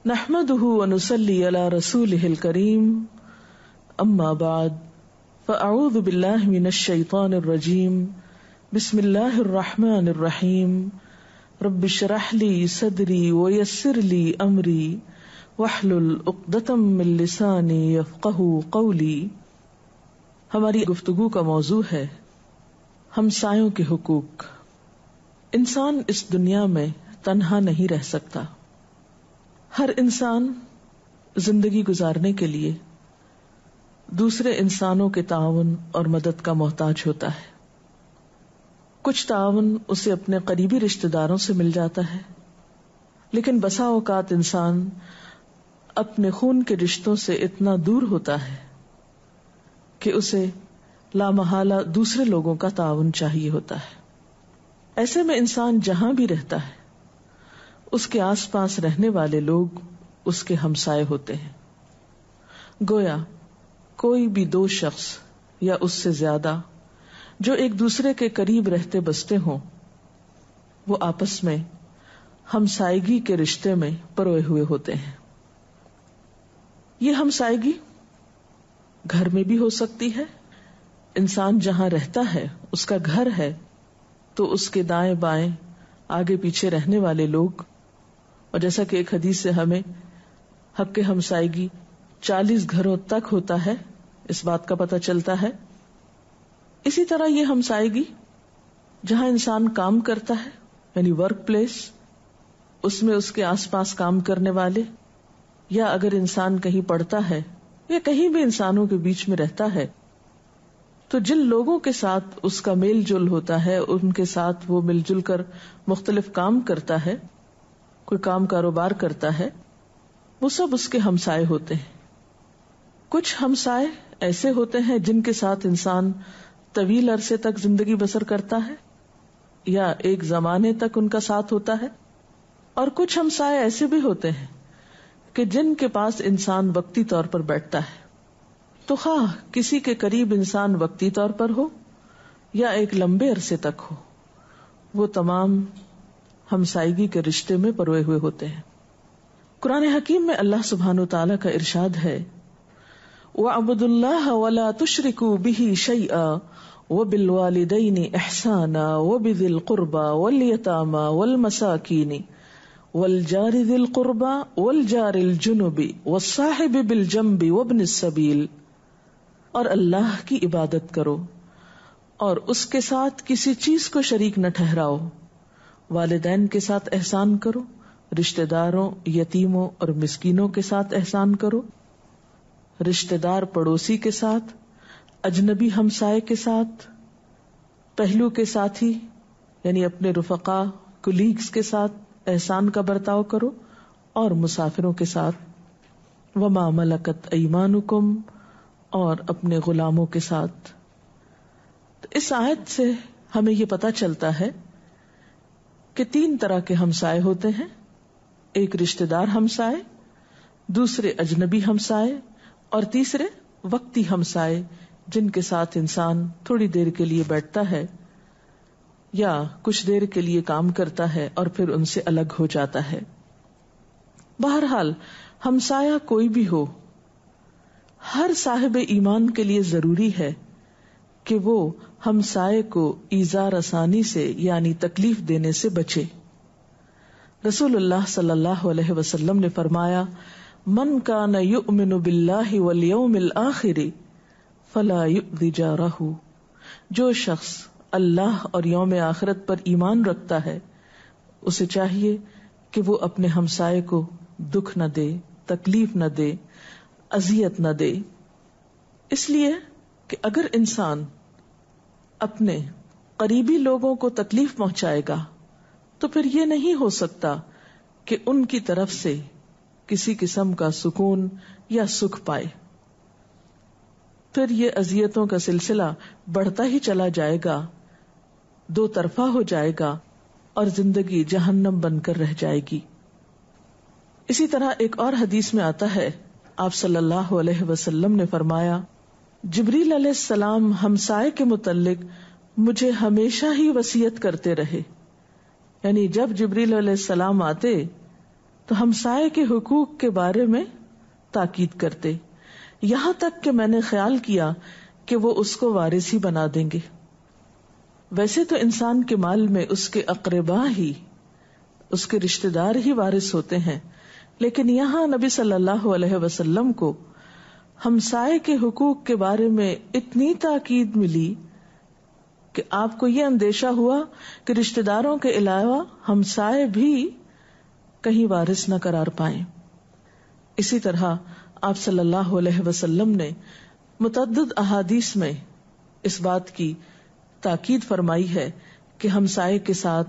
نحمده ونصلي على رسوله الكريم اما بعد فاعوذ بالله من الشيطان الرجيم بسم الله الرحمن الرحيم رب اشرح لي صدري ويسر لي امري واحلل عقدة من لساني يفقهوا قولي. ہماری گفتگو کا موضوع ہے ہمسایوں کے حقوق. انسان اس دنیا میں تنہا نہیں رہ سکتا. ہر انسان زندگی گزارنے کے لیے دوسرے انسانوں کے تعاون اور مدد کا محتاج ہوتا ہے. کچھ تعاون اسے اپنے قریبی رشتہ داروں سے مل جاتا ہے، لیکن بسا اوقات انسان اپنے خون کے رشتوں سے اتنا دور ہوتا ہے کہ اسے لامحالہ دوسرے لوگوں کا تعاون چاہیے ہوتا ہے. ایسے میں انسان جہاں بھی رہتا ہے اس کے آس پاس رہنے والے لوگ اس کے ہمسائے ہوتے ہیں. گویا کوئی بھی دو شخص یا اس سے زیادہ جو ایک دوسرے کے قریب رہتے بستے ہوں وہ آپس میں ہمسائیگی کے رشتے میں پروئے ہوئے ہوتے ہیں. یہ ہمسائیگی گھر میں بھی ہو سکتی ہے. انسان جہاں رہتا ہے اس کا گھر ہے تو اس کے دائیں بائیں آگے پیچھے رہنے والے لوگ، اور جیسا کہ ایک حدیث سے ہمیں حق ہمسائیگی 40 گھروں تک ہوتا ہے اس بات کا پتہ چلتا ہے. اسی طرح یہ ہمسائیگی جہاں انسان کام کرتا ہے یعنی ورک پلیس، اس میں اس کے آس پاس کام کرنے والے، یا اگر انسان کہیں پڑھتا ہے یا کہیں بھی انسانوں کے بیچ میں رہتا ہے تو جن لوگوں کے ساتھ اس کا میل جل ہوتا ہے ان کے ساتھ وہ مل جل کر مختلف کام کرتا ہے، کوئی کام کاروبار کرتا ہے، وہ سب اس کے ہمسائے ہوتے ہیں. کچھ ہمسائے ایسے ہوتے ہیں جن کے ساتھ انسان طویل عرصے تک زندگی بسر کرتا ہے یا ایک زمانے تک ان کا ساتھ ہوتا ہے، اور کچھ ہمسائے ایسے بھی ہوتے ہیں کہ جن کے پاس انسان وقتی طور پر بیٹھتا ہے. تو خواہ کسی کے قریب انسان وقتی طور پر ہو یا ایک لمبے عرصے تک ہو، وہ تمام ہمسائیگی کے رشتے میں پروئے ہوئے ہوتے ہیں. قرآن حکیم میں اللہ سبحانہ وتعالی کا ارشاد ہے وَاعْبُدُوا اللَّهَ وَلَا تُشْرِكُوا بِهِ شَيْئًا وَبِالْوَالِدَيْنِ إِحْسَانًا وَبِذِي الْقُرْبَى وَالْيَتَامَى وَالْمَسَاكِينِ وَالْجَارِ ذِي الْقُرْبَى وَالْجَارِ الْجُنُبِ وَالصَّاحِبِ بِالْجَنبِ وَابْنِ السَّبِيلِ، اور اللہ کی عبادت کرو اور اس کے ساتھ کسی چیز کو شریک نہ ٹھہراؤ. والدین کے ساتھ احسان کرو، رشتہ داروں، یتیموں اور مسکینوں کے ساتھ احسان کرو، رشتہ دار پڑوسی کے ساتھ، اجنبی ہمسائے کے ساتھ، پہلو کے ساتھی یعنی اپنے رفقا کولیگز کے ساتھ احسان کا برتاؤ کرو، اور مسافروں کے ساتھ. وما ملکت ایمانکم، اور اپنے غلاموں کے ساتھ. تو اس آیت سے ہمیں یہ پتہ چلتا ہے کہ 3 طرح کے ہمسائے ہوتے ہیں. ایک رشتہ دار ہمسائے، دوسرے اجنبی ہمسائے، اور تیسرے وقتی ہمسائے جن کے ساتھ انسان تھوڑی دیر کے لیے بیٹھتا ہے یا کچھ دیر کے لیے کام کرتا ہے اور پھر ان سے الگ ہو جاتا ہے. بہرحال ہمسایہ کوئی بھی ہو، ہر صاحب ایمان کے لیے ضروری ہے کہ وہ ہمسائے کو ایذا رسانی سے یعنی تکلیف دینے سے بچے. رسول اللہ صلی اللہ علیہ وسلم نے فرمایا من کان یؤمن باللہ والیوم الآخر فلا یؤذی جارہ، جو شخص اللہ اور یوم آخرت پر ایمان رکھتا ہے اسے چاہیے کہ وہ اپنے ہمسائے کو دکھ نہ دے، تکلیف نہ دے، اذیت نہ دے. اس لیے کہ اگر انسان اپنے قریبی لوگوں کو تکلیف پہنچائے گا تو پھر یہ نہیں ہو سکتا کہ ان کی طرف سے کسی قسم کا سکون یا سکھ پائے. پھر یہ اذیتوں کا سلسلہ بڑھتا ہی چلا جائے گا، دو طرفہ ہو جائے گا اور زندگی جہنم بن کر رہ جائے گی. اسی طرح ایک اور حدیث میں آتا ہے، آپ صلی اللہ علیہ وسلم نے فرمایا جبریل علیہ السلام ہمسائے کے متعلق مجھے ہمیشہ ہی وصیت کرتے رہے. یعنی جب جبریل علیہ السلام آتے تو ہمسائے کے حقوق کے بارے میں تاکید کرتے، یہاں تک کہ میں نے خیال کیا کہ وہ اس کو وارث ہی بنا دیں گے۔ ویسے تو انسان کے مال میں اس کے اقربا ہی، اس کے رشتہ دار ہی وارث ہوتے ہیں، لیکن یہاں نبی صلی اللہ علیہ وسلم کو ہمسائے کے حقوق کے بارے میں اتنی تاکید ملی کہ آپ کو یہ اندیشہ ہوا کہ رشتہ داروں کے علاوہ ہمسائے بھی کہیں وارث نہ قرار پائیں۔ اسی طرح آپ صلی اللہ علیہ وسلم نے متعدد احادیث میں اس بات کی تاکید فرمائی ہے کہ ہمسائے کے ساتھ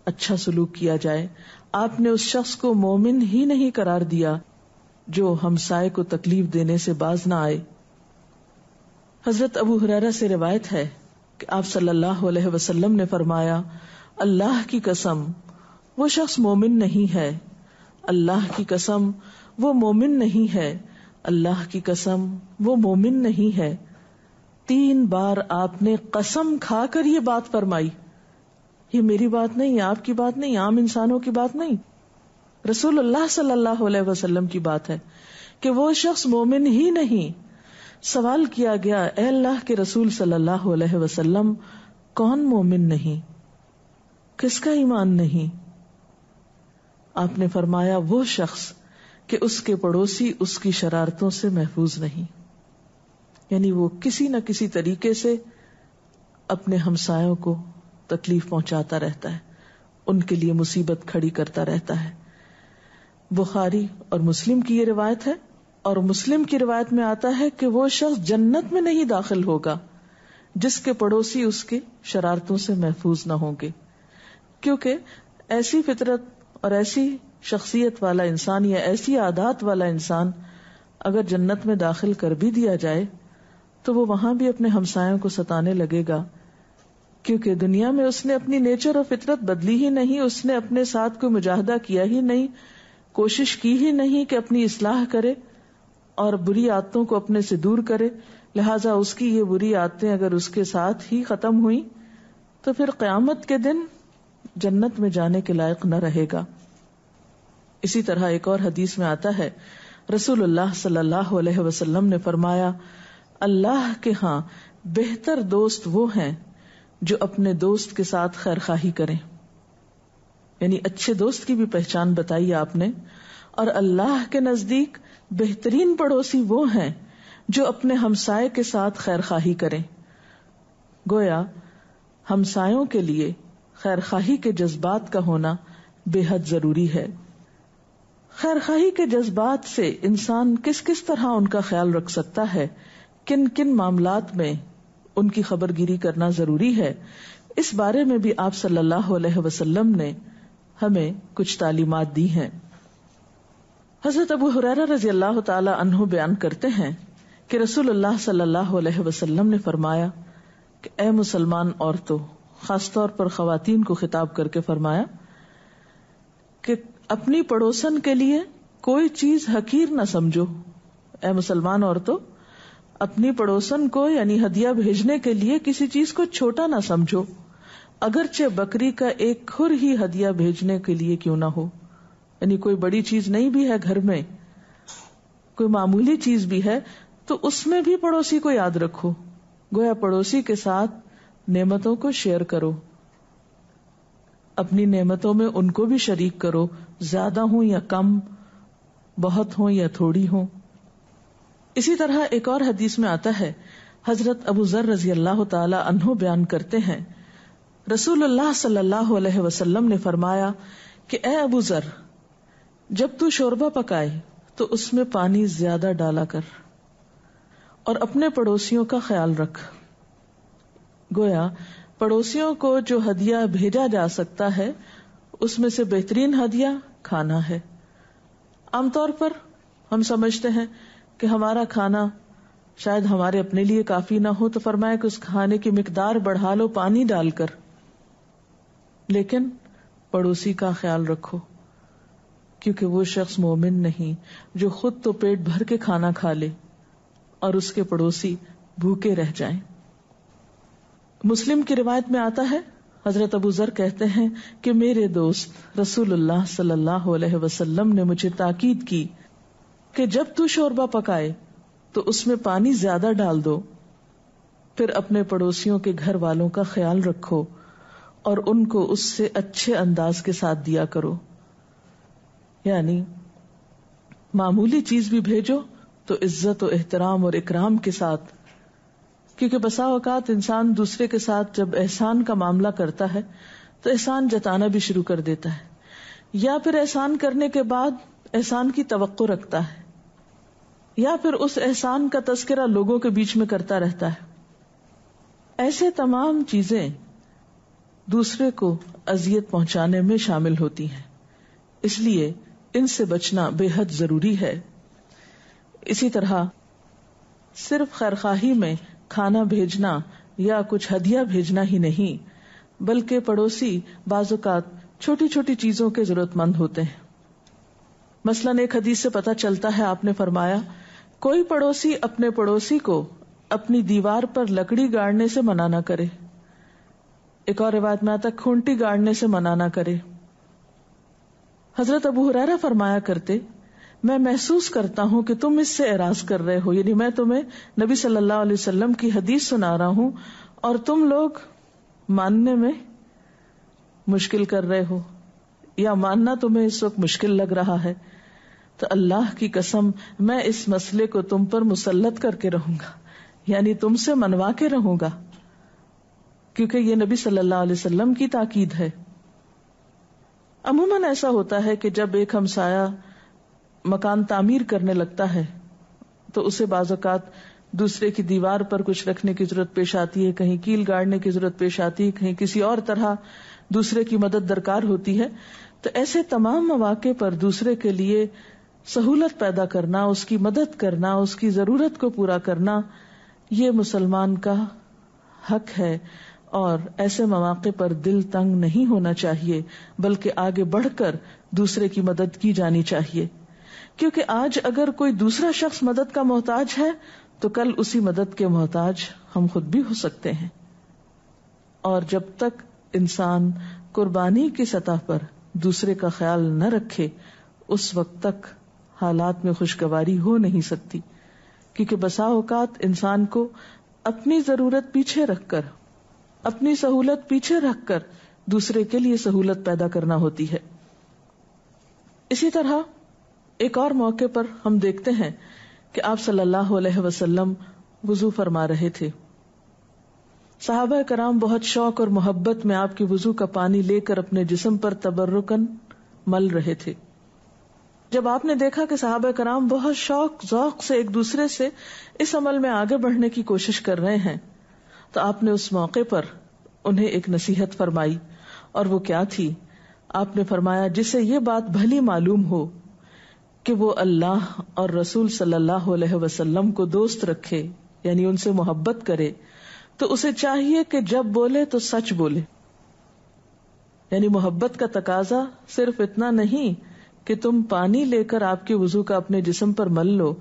اچھا سلوک کیا جائے۔ آپ نے اس شخص کو مومن ہی نہیں قرار دیا جو ہمسائے کو تکلیف دینے سے باز نہ آئے۔ حضرت ابو ہریرہ سے روایت ہے کہ آپ صلی اللہ علیہ وسلم نے فرمایا، اللہ کی قسم وہ شخص مومن نہیں ہے، اللہ کی قسم وہ مومن نہیں ہے، اللہ کی قسم وہ مومن نہیں ہے۔ 3 بار آپ نے قسم کھا کر یہ بات فرمائی۔ یہ میری بات نہیں، آپ کی بات نہیں، عام انسانوں کی بات نہیں، رسول اللہ صلی اللہ علیہ وسلم کی بات ہے کہ وہ شخص مومن ہی نہیں۔ سوال کیا گیا، اے اللہ کے رسول صلی اللہ علیہ وسلم، کون مومن نہیں، کس کا ایمان نہیں؟ آپ نے فرمایا، وہ شخص کہ اس کے پڑوسی اس کی شرارتوں سے محفوظ نہیں، یعنی وہ کسی نہ کسی طریقے سے اپنے ہمسایوں کو تکلیف پہنچاتا رہتا ہے، ان کے لیے مصیبت کھڑی کرتا رہتا ہے۔ بخاری اور مسلم کی یہ روایت ہے، اور مسلم کی روایت میں آتا ہے کہ وہ شخص جنت میں نہیں داخل ہوگا جس کے پڑوسی اس کے شرارتوں سے محفوظ نہ ہوں گے، کیونکہ ایسی فطرت اور ایسی شخصیت والا انسان یا ایسی عادات والا انسان اگر جنت میں داخل کر بھی دیا جائے تو وہ وہاں بھی اپنے ہمسایوں کو ستانے لگے گا، کیونکہ دنیا میں اس نے اپنی نیچر اور فطرت بدلی ہی نہیں، اس نے اپنے ساتھ کوئی مجاہدہ کیا ہی نہیں، کوشش کی ہی نہیں کہ اپنی اصلاح کرے اور بری عادتوں کو اپنے سے دور کرے، لہٰذا اس کی یہ بری عادتیں اگر اس کے ساتھ ہی ختم ہوئی تو پھر قیامت کے دن جنت میں جانے کے لائق نہ رہے گا۔ اسی طرح ایک اور حدیث میں آتا ہے، رسول اللہ صلی اللہ علیہ وسلم نے فرمایا، اللہ کے ہاں بہتر دوست وہ ہیں جو اپنے دوست کے ساتھ خیر خواہی کریں، یعنی اچھے دوست کی بھی پہچان بتائی آپ نے، اور اللہ کے نزدیک بہترین پڑوسی وہ ہیں جو اپنے ہمسائے کے ساتھ خیر خواہی کریں۔ گویا ہمسایوں کے لیے خیر خواہی کے جذبات کا ہونا بے حد ضروری ہے۔ خیر خواہی کے جذبات سے انسان کس کس طرح ان کا خیال رکھ سکتا ہے، کن کن معاملات میں ان کی خبر گیری کرنا ضروری ہے، اس بارے میں بھی آپ صلی اللہ علیہ وسلم نے ہمیں کچھ تعلیمات دی ہیں۔ حضرت ابو ہریرہ رضی اللہ تعالی عنہ بیان کرتے ہیں کہ رسول اللہ صلی اللہ علیہ وسلم نے فرمایا کہ اے مسلمان عورتوں، خاص طور پر خواتین کو خطاب کر کے فرمایا کہ اپنی پڑوسن کے لیے کوئی چیز حقیر نہ سمجھو۔ اے مسلمان عورتوں، اپنی پڑوسن کو یعنی ہدیہ بھیجنے کے لیے کسی چیز کو چھوٹا نہ سمجھو، اگرچہ بکری کا ایک کھر ہی ہدیہ بھیجنے کے لیے کیوں نہ ہو، یعنی کوئی بڑی چیز نہیں بھی ہے گھر میں، کوئی معمولی چیز بھی ہے تو اس میں بھی پڑوسی کو یاد رکھو۔ گویا پڑوسی کے ساتھ نعمتوں کو شیئر کرو، اپنی نعمتوں میں ان کو بھی شریک کرو، زیادہ ہوں یا کم، بہت ہوں یا تھوڑی ہوں۔ اسی طرح ایک اور حدیث میں آتا ہے، حضرت ابو ذر رضی اللہ تعالی عنہ بیان کرتے ہیں، رسول اللہ صلی اللہ علیہ وسلم نے فرمایا کہ اے ابو ذر، جب تو شوربہ پکائے تو اس میں پانی زیادہ ڈالا کر اور اپنے پڑوسیوں کا خیال رکھ۔ گویا پڑوسیوں کو جو ہدیہ بھیجا جا سکتا ہے اس میں سے بہترین ہدیہ کھانا ہے۔ عام طور پر ہم سمجھتے ہیں کہ ہمارا کھانا شاید ہمارے اپنے لیے کافی نہ ہو تو فرمایا کہ اس کھانے کی مقدار بڑھا لو پانی ڈال کر، لیکن پڑوسی کا خیال رکھو، کیونکہ وہ شخص مومن نہیں جو خود تو پیٹ بھر کے کھانا کھا لے اور اس کے پڑوسی بھوکے رہ جائیں۔ مسلم کی روایت میں آتا ہے، حضرت ابو ذر کہتے ہیں کہ میرے دوست رسول اللہ صلی اللہ علیہ وسلم نے مجھے تاکید کی کہ جب تو شوربہ پکائے تو اس میں پانی زیادہ ڈال دو، پھر اپنے پڑوسیوں کے گھر والوں کا خیال رکھو اور ان کو اس سے اچھے انداز کے ساتھ دیا کرو. یعنی معمولی چیز بھی بھیجو تو عزت و احترام اور اکرام کے ساتھ، کیونکہ بسا اوقات انسان دوسرے کے ساتھ جب احسان کا معاملہ کرتا ہے تو احسان جتانا بھی شروع کر دیتا ہے، یا پھر احسان کرنے کے بعد احسان کی توقع رکھتا ہے، یا پھر اس احسان کا تذکرہ لوگوں کے بیچ میں کرتا رہتا ہے. ایسے تمام چیزیں دوسرے کو اذیت پہنچانے میں شامل ہوتی ہیں، اس لیے ان سے بچنا بے حد ضروری ہے. اسی طرح صرف خیرخواہی میں کھانا بھیجنا یا کچھ ہدیہ بھیجنا ہی نہیں، بلکہ پڑوسی بعض اوقات چھوٹی چھوٹی چیزوں کے ضرورت مند ہوتے ہیں. مثلاً ایک حدیث سے پتہ چلتا ہے، آپ نے فرمایا کوئی پڑوسی اپنے پڑوسی کو اپنی دیوار پر لکڑی گاڑنے سے منع نہ کرے. ایک اور روایت میں آتا کھونٹی گاڑنے سے منع نہ کرے. حضرت ابو ہریرہ فرمایا کرتے، میں محسوس کرتا ہوں کہ تم اس سے اعراض کر رہے ہو، یعنی میں تمہیں نبی صلی اللہ علیہ وسلم کی حدیث سنا رہا ہوں اور تم لوگ ماننے میں مشکل کر رہے ہو، یا ماننا تمہیں اس وقت مشکل لگ رہا ہے. تو اللہ کی قسم میں اس مسئلے کو تم پر مسلط کر کے رہوں گا، یعنی تم سے منوا کے رہوں گا، کیونکہ یہ نبی صلی اللہ علیہ وسلم کی تاکید ہے. عموماً ایسا ہوتا ہے کہ جب ایک ہمسایہ مکان تعمیر کرنے لگتا ہے تو اسے بعض اوقات دوسرے کی دیوار پر کچھ رکھنے کی ضرورت پیش آتی ہے، کہیں کیل گاڑنے کی ضرورت پیش آتی ہے، کہیں کسی اور طرح دوسرے کی مدد درکار ہوتی ہے. تو ایسے تمام مواقع پر دوسرے کے لیے سہولت پیدا کرنا، اس کی مدد کرنا، اس کی ضرورت کو پورا کرنا، یہ مسلمان کا حق ہے. اور ایسے مواقع پر دل تنگ نہیں ہونا چاہیے، بلکہ آگے بڑھ کر دوسرے کی مدد کی جانی چاہیے. کیونکہ آج اگر کوئی دوسرا شخص مدد کا محتاج ہے تو کل اسی مدد کے محتاج ہم خود بھی ہو سکتے ہیں. اور جب تک انسان قربانی کی سطح پر دوسرے کا خیال نہ رکھے، اس وقت تک حالات میں خوشگواری ہو نہیں سکتی. کیونکہ بسا اوقات انسان کو اپنی ضرورت پیچھے رکھ کر، اپنی سہولت پیچھے رکھ کر دوسرے کے لیے سہولت پیدا کرنا ہوتی ہے. اسی طرح ایک اور موقع پر ہم دیکھتے ہیں کہ آپ صلی اللہ علیہ وسلم وضو فرما رہے تھے. صحابہ کرام بہت شوق اور محبت میں آپ کے وضو کا پانی لے کر اپنے جسم پر تبرکن مل رہے تھے. جب آپ نے دیکھا کہ صحابہ کرام بہت شوق ذوق سے ایک دوسرے سے اس عمل میں آگے بڑھنے کی کوشش کر رہے ہیں، تو آپ نے اس موقع پر انہیں ایک نصیحت فرمائی. اور وہ کیا تھی؟ آپ نے فرمایا جسے یہ بات بھلی معلوم ہو کہ وہ اللہ اور رسول صلی اللہ علیہ وسلم کو دوست رکھے، یعنی ان سے محبت کرے، تو اسے چاہیے کہ جب بولے تو سچ بولے. یعنی محبت کا تقاضا صرف اتنا نہیں کہ تم پانی لے کر آپ کے وضو کا اپنے جسم پر مل لو،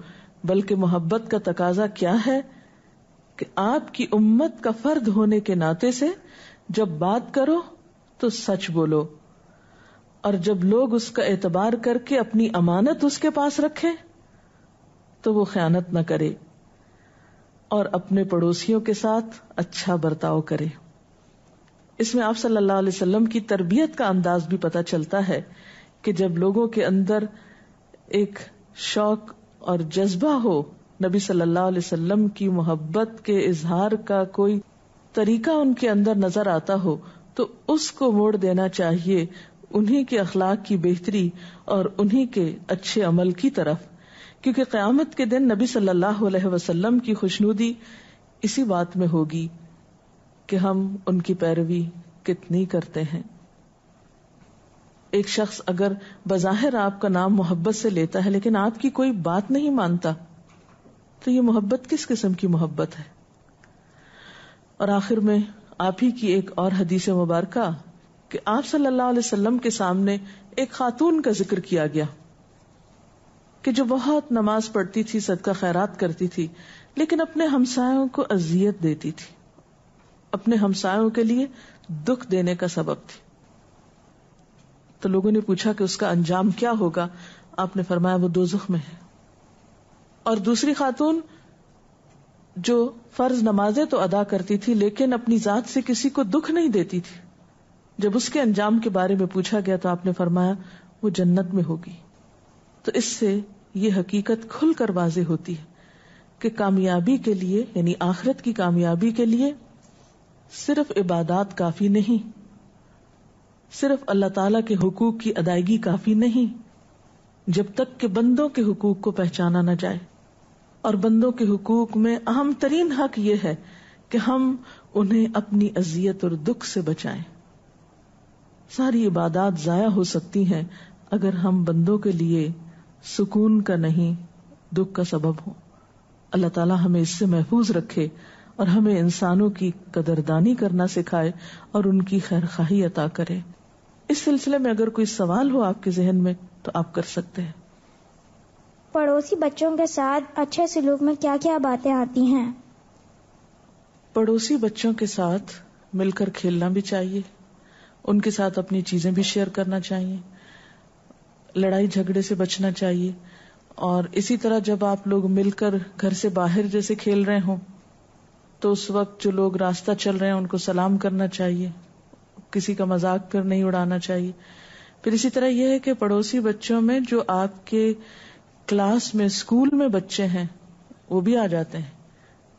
بلکہ محبت کا تقاضا کیا ہے کہ آپ کی امت کا فرد ہونے کے ناطے سے جب بات کرو تو سچ بولو، اور جب لوگ اس کا اعتبار کر کے اپنی امانت اس کے پاس رکھیں تو وہ خیانت نہ کرے، اور اپنے پڑوسیوں کے ساتھ اچھا برتاؤ کرے. اس میں آپ صلی اللہ علیہ وسلم کی تربیت کا انداز بھی پتہ چلتا ہے کہ جب لوگوں کے اندر ایک شوق اور جذبہ ہو نبی صلی اللہ علیہ وسلم کی محبت کے اظہار کا کوئی طریقہ ان کے اندر نظر آتا ہو تو اس کو موڑ دینا چاہیے انہی کے اخلاق کی بہتری اور انہی کے اچھے عمل کی طرف. کیونکہ قیامت کے دن نبی صلی اللہ علیہ وسلم کی خوشنودی اسی بات میں ہوگی کہ ہم ان کی پیروی کتنی کرتے ہیں. ایک شخص اگر بظاہر آپ کا نام محبت سے لیتا ہے لیکن آپ کی کوئی بات نہیں مانتا تو یہ محبت کس قسم کی محبت ہے؟ اور آخر میں آپ ہی کی ایک اور حدیث مبارکہ کہ آپ صلی اللہ علیہ وسلم کے سامنے ایک خاتون کا ذکر کیا گیا کہ جو بہت نماز پڑھتی تھی، صدقہ خیرات کرتی تھی، لیکن اپنے ہمسایوں کو اذیت دیتی تھی. اپنے ہمسایوں کے لیے دکھ دینے کا سبب تھی. تو لوگوں نے پوچھا کہ اس کا انجام کیا ہوگا؟ آپ نے فرمایا وہ دوزخ میں ہے. اور دوسری خاتون جو فرض نمازیں تو ادا کرتی تھی لیکن اپنی ذات سے کسی کو دکھ نہیں دیتی تھی، جب اس کے انجام کے بارے میں پوچھا گیا تو آپ نے فرمایا وہ جنت میں ہوگی. تو اس سے یہ حقیقت کھل کر واضح ہوتی ہے کہ کامیابی کے لیے، یعنی آخرت کی کامیابی کے لیے صرف عبادات کافی نہیں، صرف اللہ تعالی کے حقوق کی ادائیگی کافی نہیں، جب تک کہ بندوں کے حقوق کو پہچانا نہ جائے. اور بندوں کے حقوق میں اہم ترین حق یہ ہے کہ ہم انہیں اپنی اذیت اور دکھ سے بچائیں. ساری عبادات ضائع ہو سکتی ہیں اگر ہم بندوں کے لیے سکون کا نہیں دکھ کا سبب ہوں. اللہ تعالی ہمیں اس سے محفوظ رکھے اور ہمیں انسانوں کی قدردانی کرنا سکھائے اور ان کی خیر خواہی عطا کرے. اس سلسلے میں اگر کوئی سوال ہو آپ کے ذہن میں تو آپ کر سکتے ہیں. پڑوسی بچوں کے ساتھ اچھے سلوک میں کیا کیا باتیں آتی ہیں؟ پڑوسی بچوں کے ساتھ مل کر کھیلنا بھی چاہیے، ان کے ساتھ اپنی چیزیں بھی شیئر کرنا چاہیے، لڑائی جھگڑے سے بچنا چاہیے. اور اسی طرح جب آپ لوگ مل کر گھر سے باہر جیسے کھیل رہے ہوں تو اس وقت جو لوگ راستہ چل رہے ہیں ان کو سلام کرنا چاہیے، کسی کا مذاق پھر نہیں اڑانا چاہیے. پھر اسی طرح یہ ہے کہ پڑوسی بچوں میں جو آپ کے کلاس میں اسکول میں بچے ہیں وہ بھی آ جاتے ہیں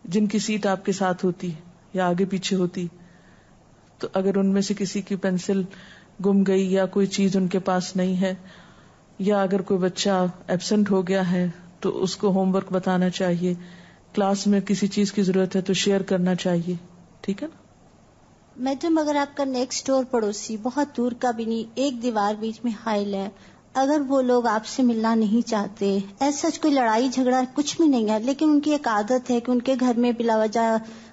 جن کی سیٹ آپ کے ساتھ ہوتی یا آگے پیچھے ہوتی. تو اگر ان میں سے کسی کی پینسل گم گئی یا کوئی چیز ان کے پاس نہیں ہے یا اگر کوئی بچہ ایبسنٹ ہو گیا ہے تو اس کو ہوم ورک بتانا چاہیے. کلاس میں کسی چیز کی ضرورت ہے تو شیئر کرنا چاہیے. ٹھیک ہے نا؟ میڈم اگر آپ کا نیکسٹ ڈور پڑوسی بہت دور کا بھی نہیں، ایک دیوار بیچ میں حائل ہے، اگر وہ لوگ آپ سے ملنا نہیں چاہتے، ایسا کوئی لڑائی جھگڑا کچھ بھی نہیں ہے، لیکن ان کی ایک عادت ہے کہ ان کے گھر میں بلا وجہ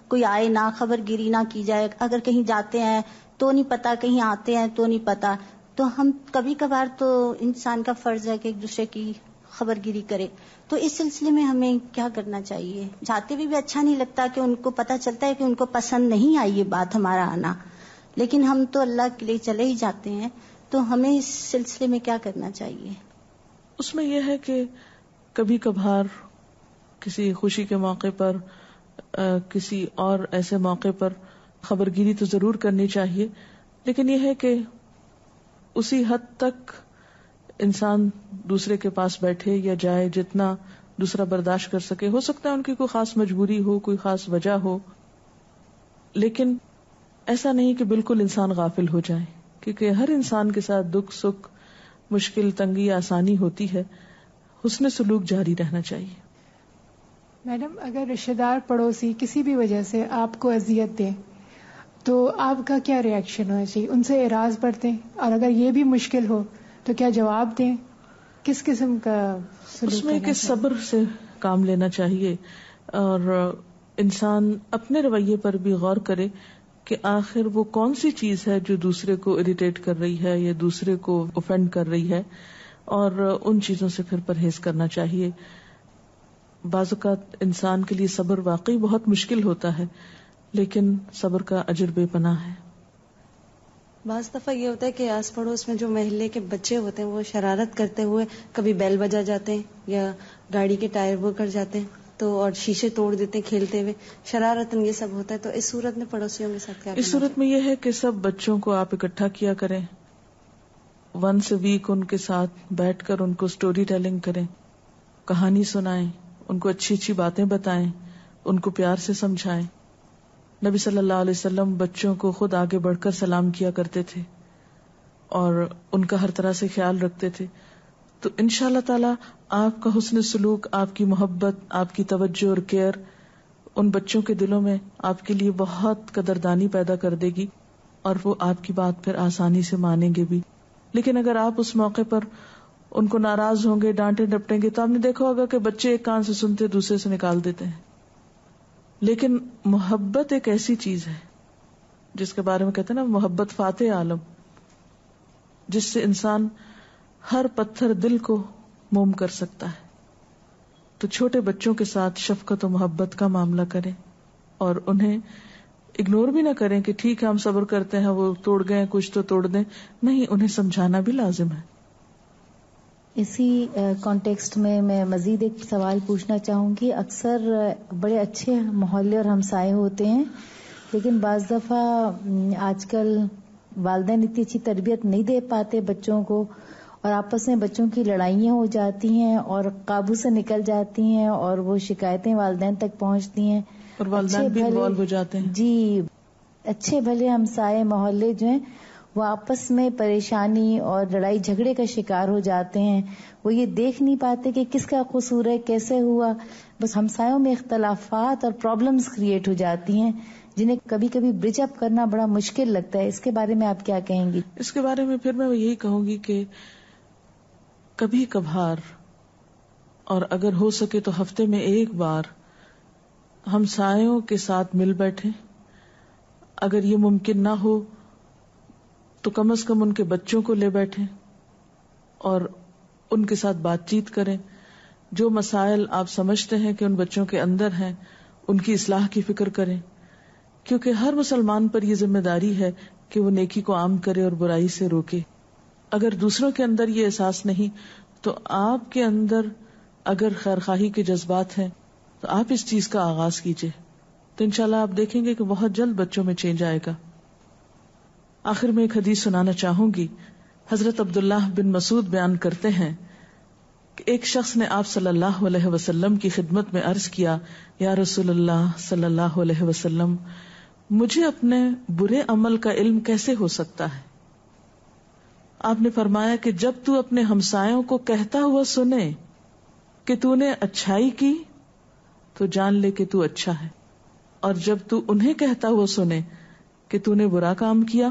کوئی آئے نہ، خبر گیری نہ کی جائے، اگر کہیں جاتے ہیں تو نہیں پتا، کہیں آتے ہیں تو نہیں پتا، تو ہم کبھی کبھار تو انسان کا فرض ہے کہ ایک دوسرے کی خبر گیری کرے. تو اس سلسلے میں ہمیں کیا کرنا چاہیے؟ جاتے بھی اچھا نہیں لگتا کہ ان کو پتا چلتا ہے کہ ان کو پسند نہیں آئی یہ بات ہمارا آنا، لیکن ہم تو اللہ کے لیے چلے ہی جاتے ہیں. تو ہمیں اس سلسلے میں کیا کرنا چاہیے؟ اس میں یہ ہے کہ کبھی کبھار کسی خوشی کے موقع پر کسی اور ایسے موقع پر خبر گیری تو ضرور کرنی چاہیے، لیکن یہ ہے کہ اسی حد تک انسان دوسرے کے پاس بیٹھے یا جائے جتنا دوسرا برداشت کر سکے. ہو سکتا ہے ان کی کوئی خاص مجبوری ہو، کوئی خاص وجہ ہو، لیکن ایسا نہیں کہ بالکل انسان غافل ہو جائے، کیونکہ ہر انسان کے ساتھ دکھ سکھ، مشکل تنگی آسانی ہوتی ہے. حسن سلوک جاری رہنا چاہیے. میڈم اگر رشتہ دار پڑوسی کسی بھی وجہ سے آپ کو اذیت دیں تو آپ کا کیا ری ایکشن ہونا چاہیے؟ ان سے اعراض برتیں، اور اگر یہ بھی مشکل ہو تو کیا جواب دیں؟ کس قسم کا سلوک اس میں کرنا کہ چاہیے؟ صبر سے کام لینا چاہیے، اور انسان اپنے رویے پر بھی غور کرے کہ آخر وہ کون سی چیز ہے جو دوسرے کو اریٹیٹ کر رہی ہے یا دوسرے کو اوفینڈ کر رہی ہے، اور ان چیزوں سے پھر پرہیز کرنا چاہیے. بعض اوقات انسان کے لیے صبر واقعی بہت مشکل ہوتا ہے، لیکن صبر کا اجر بے پناہ ہے. بعض دفعہ یہ ہوتا ہے کہ آس پڑوس میں جو محلے کے بچے ہوتے ہیں وہ شرارت کرتے ہوئے کبھی بیل بجا جاتے ہیں یا گاڑی کے ٹائر وہ کر جاتے ہیں تو اور شیشے توڑ دیتے ہیں کھیلتے ہوئے، شرارتن یہ سب ہوتا ہے. تو اس صورت میں پڑوسیوں کے ساتھ کیا اس صورت میں یہ ہے کہ سب بچوں کو آپ اکٹھا کیا کریں، ونس اے ویک ان کے ساتھ بیٹھ کر ان کو سٹوری ٹیلنگ کریں، کہانی سنائیں، ان کو اچھی اچھی باتیں بتائیں، ان کو پیار سے سمجھائیں. نبی صلی اللہ علیہ وسلم بچوں کو خود آگے بڑھ کر سلام کیا کرتے تھے اور ان کا ہر طرح سے خیال رکھتے تھے. تو انشاءاللہ تعالی آپ کا حسن سلوک، آپ کی محبت، آپ کی توجہ اور کیئر ان بچوں کے دلوں میں آپ کے لیے بہت قدردانی پیدا کر دے گی اور وہ آپ کی بات پھر آسانی سے مانیں گے بھی. لیکن اگر آپ اس موقع پر ان کو ناراض ہوں گے، ڈانٹے ڈپٹیں گے، تو آپ نے دیکھا ہوگا کہ بچے ایک کان سے سنتے دوسرے سے نکال دیتے ہیں. لیکن محبت ایک ایسی چیز ہے جس کے بارے میں کہتے ہیں نا، محبت فاتح عالم، جس سے انسان ہر پتھر دل کو موم کر سکتا ہے. تو چھوٹے بچوں کے ساتھ شفقت و محبت کا معاملہ کریں اور انہیں اگنور بھی نہ کریں کہ ٹھیک ہے ہم صبر کرتے ہیں، وہ توڑ گئے کچھ تو توڑ دیں، نہیں، انہیں سمجھانا بھی لازم ہے. اسی کانٹیکسٹ میں مزید ایک سوال پوچھنا چاہوں گی. اکثر بڑے اچھے محلے اور ہمسائے ہوتے ہیں، لیکن بعض دفعہ آج کل والدین اتنی اچھی تربیت نہیں دے پاتے بچوں کو، اور آپس میں بچوں کی لڑائیاں ہو جاتی ہیں اور قابو سے نکل جاتی ہیں، اور وہ شکایتیں والدین تک پہنچتی ہیں اور والدین بھی انوالو ہو جاتے ہیں. جی، اچھے بھلے ہمسائے محلے جو ہیں وہ آپس میں پریشانی اور لڑائی جھگڑے کا شکار ہو جاتے ہیں. وہ یہ دیکھ نہیں پاتے کہ کس کا قصور ہے، کیسے ہوا، بس ہمسایوں میں اختلافات اور پرابلمز کریٹ ہو جاتی ہیں جنہیں کبھی کبھی برج اپ کرنا بڑا مشکل لگتا ہے. اس کے بارے میں آپ کیا کہیں گی؟ اس کے بارے میں پھر میں یہی کہوں گی کہ کبھی کبھار، اور اگر ہو سکے تو ہفتے میں ایک بار ہمسایوں کے ساتھ مل بیٹھیں. اگر یہ ممکن نہ ہو تو کم از کم ان کے بچوں کو لے بیٹھیں اور ان کے ساتھ بات چیت کریں. جو مسائل آپ سمجھتے ہیں کہ ان بچوں کے اندر ہیں ان کی اصلاح کی فکر کریں، کیونکہ ہر مسلمان پر یہ ذمہ داری ہے کہ وہ نیکی کو عام کرے اور برائی سے روکے. اگر دوسروں کے اندر یہ احساس نہیں تو آپ کے اندر اگر خیرخواہی کے جذبات ہیں تو آپ اس چیز کا آغاز کیجئے، تو انشاءاللہ آپ دیکھیں گے کہ بہت جلد بچوں میں چینج آئے گا. آخر میں ایک حدیث سنانا چاہوں گی. حضرت عبداللہ بن مسعود بیان کرتے ہیں کہ ایک شخص نے آپ صلی اللہ علیہ وسلم کی خدمت میں عرض کیا، یا رسول اللہ صلی اللہ علیہ وسلم، مجھے اپنے برے عمل کا علم کیسے ہو سکتا ہے؟ آپ نے فرمایا کہ جب تو اپنے ہمسایوں کو کہتا ہوا سنے کہ تو نے اچھائی کی تو جان لے کہ تو اچھا ہے، اور جب تو انہیں کہتا ہوا سنے کہ تو نے برا کام کیا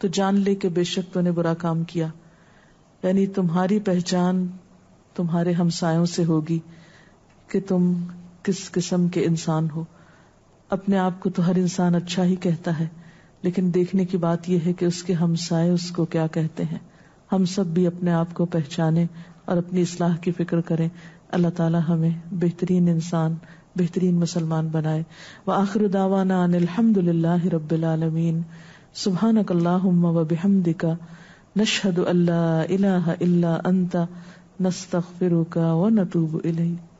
تو جان لے کہ بے شک تو نے برا کام کیا. یعنی تمہاری پہچان تمہارے ہمسایوں سے ہوگی کہ تم کس قسم کے انسان ہو. اپنے آپ کو تو ہر انسان اچھا ہی کہتا ہے، لیکن دیکھنے کی بات یہ ہے کہ اس کے ہمسائے اس کو کیا کہتے ہیں. ہم سب بھی اپنے آپ کو پہچانیں اور اپنی اصلاح کی فکر کریں. اللہ تعالی ہمیں بہترین انسان، بہترین مسلمان بنائے. وآخر دعوانا ان الحمد للہ رب العالمین. سبحانک اللہم وبحمدک، نشہد ان لا الہ الا انت، نستغفرک ونتوب الیک.